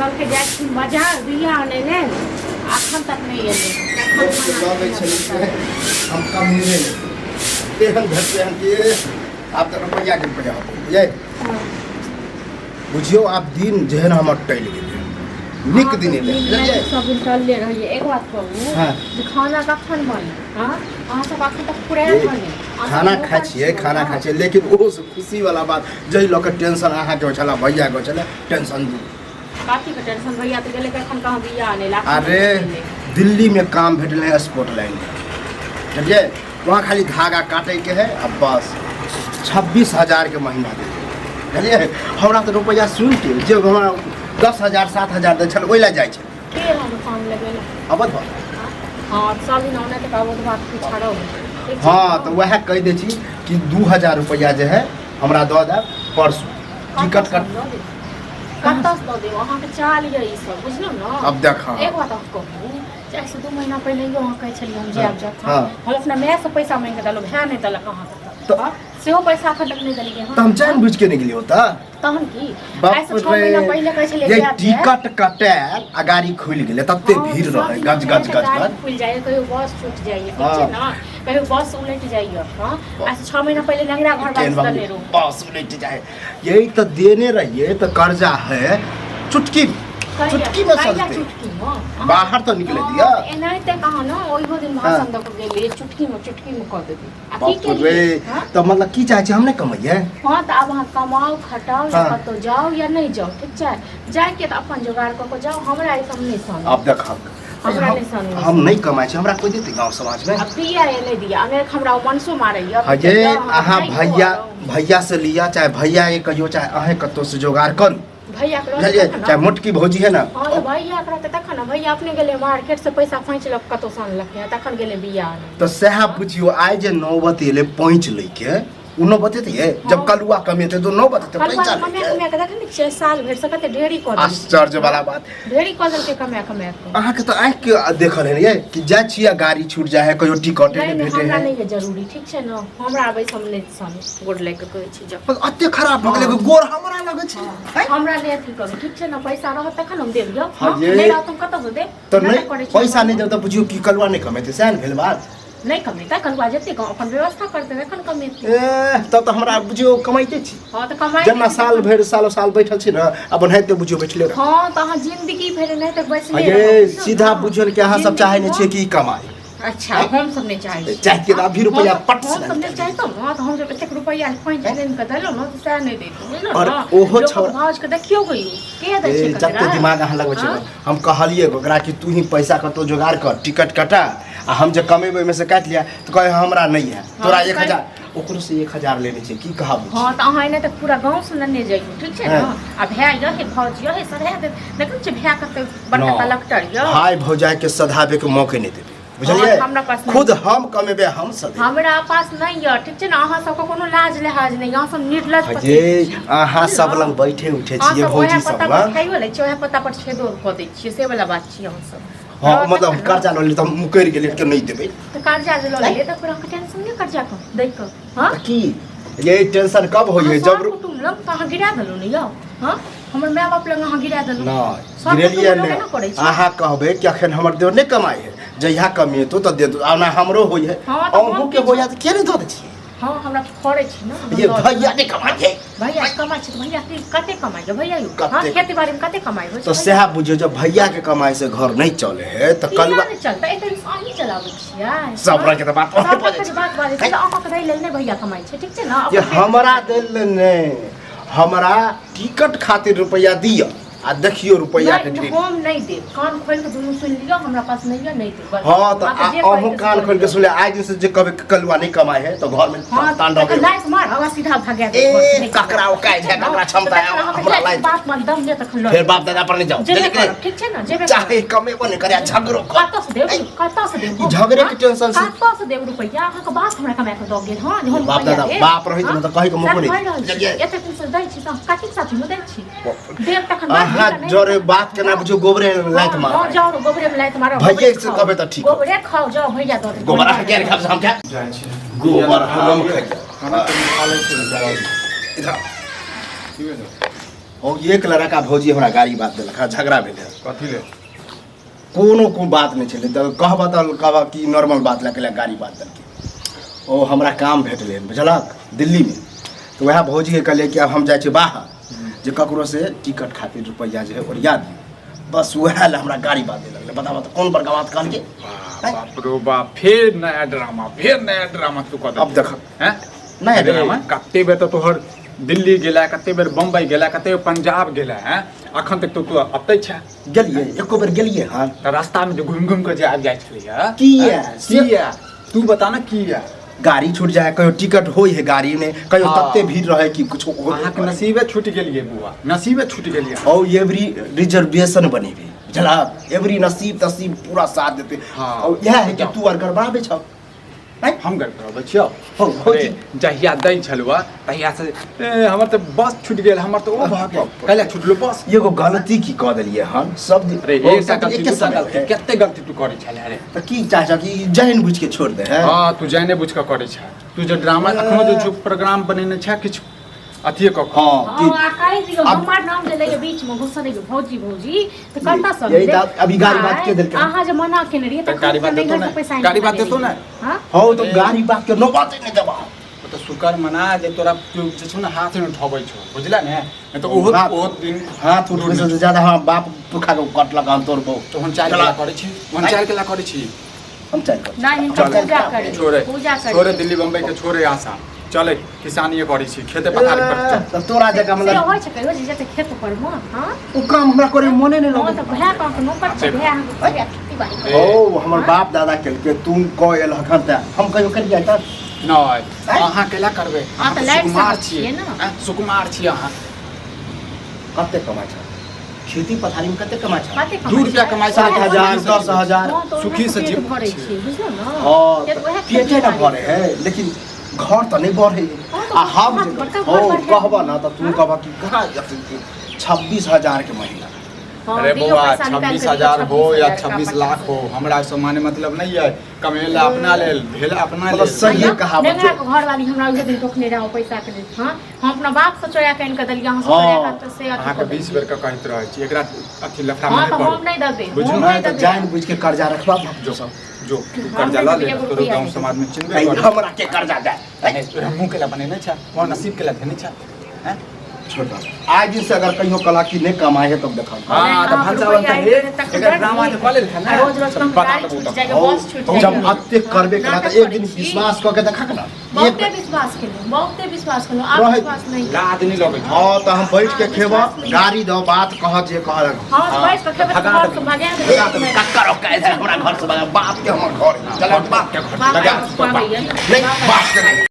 कल के जाए मजा बिया आने ने अखन तक नहीं एले हम कम मिले तेहन घर से हम के आप तो रुपया के रुपया बुझे बुझियो आप दिन जेहन हमर टैल गेल निक दिन ले बुझलिए सब दिन टल ले रहिए एक बात कहूं हां खाना कखन बनी हां अहाँ सब अखन तक पूरा बनी खाना खाइ छियै लेकिन ओ खुशी वाला बात जई लोग टेंशन अहाँ के छला भैया के छला टेंशन दू काफी का टेंशन भैया तो गेले कखन कहां बिया आने ला अरे दिल्ली में काम भेटले है स्कॉटलैंड समझे वहाँ खाली धागा काटे के है अब बस 26,000 के महीना दे बुझलिए हमरा तो रुपया सुन के जे हमरा 10,000 7,000 दे छल ओइला जाय छै के हम काम लगेला अबत बा हां साली नौने तक आवत बात पिछाड़ो हां तो वह कह दे छी कि 2,000 रुपया जे है हमरा दो दे परसों टिकट कट कतस दो दे वहां के चाल ये ई सब बुझलो न अब देखा एक बात आपको चाहे से 2 महीना पहले यो वहां कह छली हम जाब हम अपना मैं से पैसा मांग के दलो भै नहीं दलक कहां तो सेहो पैसा खट नहीं दलिए हम तो हम जान बुझ के निकली होता तहन की ऐसे 6 महीना पहले कह छले ये टिकट कटाल आ गाड़ी खुल गेले तत्ते भीड़ रहे गज गज गज खुल जाए कहियो बस छूट जाइए ठीक है ना कहियो बस उलट जाइए हां ऐसे 6 महीना पहले लंगड़ा घर बात ले रो बस उलट जाए यही तो देने रहिए तो कर्जा है चुटकी में सस्ते बाहर तो निकले दिया एनाइते कहा ना ओइहो दिन भाषण द के गेले चुटकी में कर देती आ की के तो मतलब की चाहे हम नहीं कमाइए हां तो अब हम कमाओ खटाओ या तो जाओ या नहीं जाओ ठीक है जाए के तो अपन जुगाड़ क के जाओ हमरा ई सब नहीं सन अब देख हम नहीं कमाए छी हमरा कोई देते गांव समाज में अब दिया या नहीं दिया अगर हमरा मनसो मारैया अजे आहा भैया से लिया चाहे भैया के कहियो चाहे अहे कतो से जुगाड़ करू भैया चाहे मोटकी भौजी है ना हां तो भैया करते तखन भैया अपने गेले मार्केट से पैसा फैंच लक कतो सान लके तखन गेले बिया तो सह बुझियो आइ जे 9 बजे ले पहुंच लइके उनो बतेते है जब कलुआ कमेते तो 9 बजे पैसा कमे के देखन 6 साल भर सकते ढेरी कर आश्चर्य वाला बात ढेरी कर के कमे अहाँ के तो आंख के देखल है ये कि जा छिया गाड़ी छूट जाए है कहियो टिकट नहीं भेटे हमरा नहीं है जरूरी ठीक छै ना हमरा आबै सामने सन गोड़ लेके कहै छी जब अत्ते खराब भ गेलै गोड़ हमरा लगे छै हमरा ले अथी करू ठीक छै ना पैसा रह तखन हम देब यो नहीं रह तुम कत से दे तो नहीं पैसा नहीं देब तो बुझियो कि कलुआ नहीं कमेते सैन भेल बात नहीं कमेता कलुआ जते अपन व्यवस्था करते एखन कमेते तब तो हमरा बुझियो कमाइते छी हां तो कमाइ जना साल भर साल बैठल छी ना अपन हेते बुझियो बैठले रह हां तो अहाँ जिंदगी भर नहीं तक बैठले ये सीधा बुझल के अहाँ सब चाहे नहीं छै कि कमाई अच्छा हम सब नहीं चाहे चाहे के अभी रुपया पट से हम सब नहीं चाहे तो हां तो हम जब एते रुपया खोइ दिन के देलो ना तो सह नहीं देतो और ओहो छोड़ भाज के देखियो गई के दै छै जत्ते दिमाग अहाँ लगबै छै हम कहलिए ओकरा कि तू ही पैसा कतो जुगाड़ कर टिकट कटा आ हम जे कमेबै में से काट लिया तो कहे हमरा नहीं है तोरा 1000 ओकरो से 1000 लेने छै की कहब हां त अहाँ ने त पूरा गांव से लेने जाइयो ठीक छै ना आ भै रहे भौज रहे सधे देखन छै भै कते बड़का कलेक्टर यो भाई भौजाई के सधाबे के मौके नहीं देबे बुझलिए खुद हम कमेबे हम सधे हमरा पास नहीं य ठीक छै ना अहाँ सब को कोनो लाज लिहाज नहीं अहाँ सब निर्लज जे अहाँ सब लंग बैठे उठे छिए भौजी सब लंग खाइयो ले चोहे पत्ता पर छेदो क दै छिए से वाला बात छी हम सब हां मतलब कर्जा ल ले त मुकर गेले के नहीं देबे तो कर्जा ले ले त पूरा टेंशन नहीं कर्जा को दै क हां की ये टेंशन कब होई जब तुम लोग कहां गिरा दलो नहीं यो हां हमर माय बाप लंग अहाँ गिरा दलो ना गिरलिए नहीं अहाँ कहबे कि अखन हमर देव नहीं कमाई है जहिया कमेतो त दे दो आना हमरो होई है अहू के होया त के नहीं द दे छी हां हमरा फड़े छी ना ये भैया ने कमाई है भैया कमाई छी भैया कते कमाई है भैया हां खेती बाड़ी में कते कमाई हो तो सेहा बुझियो जब भैया के कमाई से घर नहीं चले है त कलवा नहीं चलता ए त सही चलाबै छियै सब रंग के बात बात बाजे त अहाँ के दै लेल नहीं भैया कमाई छै ठीक छै ना ये हमरा देल नहीं हमरा टिकट खातिर रुपया दिया आ देखियो रुपया के ठीक हम नहीं दे कान खोल के दुनु सुन लियो हमरा पास नहीं है नहीं दे हां तो अहू कान खोल के सुन ले आज दिन से जे कभी कलवा नहीं कमाई है तो घर में तांडव के लाइट मार हवा सीधा भागे ए ककरा ओ काई है ककरा क्षमता है हमरा लाइट बाप मन दम जे तखन लो फिर बाप दादा पर नहीं जाओ ठीक छै ना जेबे चाहे कमे बने करे झगड़ो कत से देब झगड़े के टेंशन से कत से देब रुपया अहाँ के बात हमरा कमा के द गेल हां हम बाप दादा बाप रही तो कहि के मको नहीं एते कुछ दै छी त काटी साथी में दै छी देब तखन हां जोरे बात के ना बुझो गोबरे लाइट मार हां जाओ गोबरे में लाइट मारो भैया से कहबे त ठीक गोबरे खाओ जाओ भैया दो गोबर के खाब हम क्या गोबर हम खाई खाना तो खा ले इधर ठीक है और एक लड़का भौजी हमरा गाड़ी बात देलक हाँ, झगड़ा भेल है कथी ले कोनो बात नहीं चले तो कहबा कि नॉर्मल बात लगे गाड़ी बात देलकै ओ हमरा काम भेटलै बुझलक दिल्ली में तो वह भौजी के कहलिए कि अब हम जाए बाहर जे ककरो से टिकट खातिर रुपया जो है ओरिया दी बस वह ले हमरा गाड़ी बात दे लगले बतावा तो कौन बड़का बात कहलकै बाप रो बाप फिर नया ड्रामा तू कर अब देख हैं नया ड्रामा कते बेर तो तोहर दिल्ली गेला कते बेर बम्बई गेला कते बेर पंजाब गेला हैं अखन तक तो तू अतै छ गेलिए एको बेर गेलिए हां त रास्ता में जो घूम के जे आबि जाय छलिए किया तू बता ना किया गाड़ी छूट जाए कहियो टिकट होई है गाड़ी में कहियो तत्ते भीड़ रहे कि कुछ अहाँ के नसीबे छूट गेलिए बुआ नसीबे छूट गेलिए और एवरी रिजर्वेशन बनेबे बुझला एवरी नसीब तसीब पूरा साथ देते और यह है कि तू अर गड़बड़ाबे छ हम गड़बड़ाबे छियो जहिया दै छलुआ तहिया से हमर त बस छूट गेल हमर त ओ भाग गेल कहले छूटलो बस एगो गलती की क देलिए हम सब अरे एक गलती कते गलती तू करै छले रे त की चाचा कि जहन बुझ के छोड़ दे है हां तू जाने बुझ के करै छ तू जो ड्रामा अखनो जो प्रोग्राम बनेने छ किछ अथिए क हां कि आकाई दियो हमर नाम ले के बीच में घुसने के भौजी त करता सब यही अभी गाड़ी बात के देलकै आहा जे मना केने रहिए त गाड़ी बात देतो ना गाड़ी बात देतो ना हां हो तो गाड़ी बात के नो बात नहीं देबा तो शुक्र मना जे तोरा जे छ ना हाथ में उठाबै छ बुझला ने तो ओहो दिन हाथ उठबै से ज्यादा हम बाप पुखा के कट लगा तोर बो तो हम चाल केला करै छी हम चाल केला करै छी हम चाल कर नहीं पूजा करे पूजा करे छोरे दिल्ली बम्बई के छोरे आसा चले किसानीए करै छी खेते पथार पर त तोरा जगह से मतलब होय छै कहियो जे जते खेत पर म हां उ काम हमरा करे मने नहीं हां लगे त भया काम के नौकर छै भया खेती बाड़ी ओ हमर बाप दादा केलके तुम कहल हखन त हम कहियो कर जाय त नहीं अहाँ केला करबे हां त लाइट सुकुमार से छिए ना सुकुमार छी अहाँ कते कमाय छ खेती पथारी में कते कमाय छ 2 रुपया कमाय छै 7,000 10,000 सुखी से जीव भरै छी बुझलो ना हां पेटे न भरे है लेकिन घर तो नहीं बढ़े आ हम हो कहबा ना तो तू कहबा कि कहाँ 26,000 के महीना अरे बुआ 26,000 हो या 26 लाख हो हमरा से माने मतलब नहीं है कमेला अपना लेल भेला अपना लेल सही कहा नेंगा के घर वाली हमरा उहे दिन टोकने रहो पैसा के लेल हां हम अपना बाप से चोरा के इनके दलिया हम से चोरा के से अहाँ के 20 बेर का कहत रहै छी एकरा अथी लफड़ा हां में तो कर हम नहीं दबे बुझू ना तो जान बुझ के कर्जा रखबा जो सब जो कर्जा ला ले तो गांव समाज में चिन्हबे कर हमरा के कर्जा दे हमहू केला बनेने छ वहां नसीब केला देने छ हैं छोटा आज दिन से अगर कहियो कला की नहीं कमाए है तब देखा हां तो भंसा बनता है एकर ड्रामा के कॉलेज था ना रोज रोज बता गाड़ी दबो छूट तो जाएगा बस छूट जाएगा जब अत्ते करबे करा तो एक दिन विश्वास क के देखा ना बहुते विश्वास करो आप रहे- विश्वास नहीं लाद नहीं लगे हां तो हम बैठ के खेबा गाड़ी दो बात कह जे कह हां बैठ के खेबे भगा तो भागे दे कक्कर का हमरा घर से बाप के हमर घर चल बाप के घर बाप लगा का भैया नहीं बाप के नहीं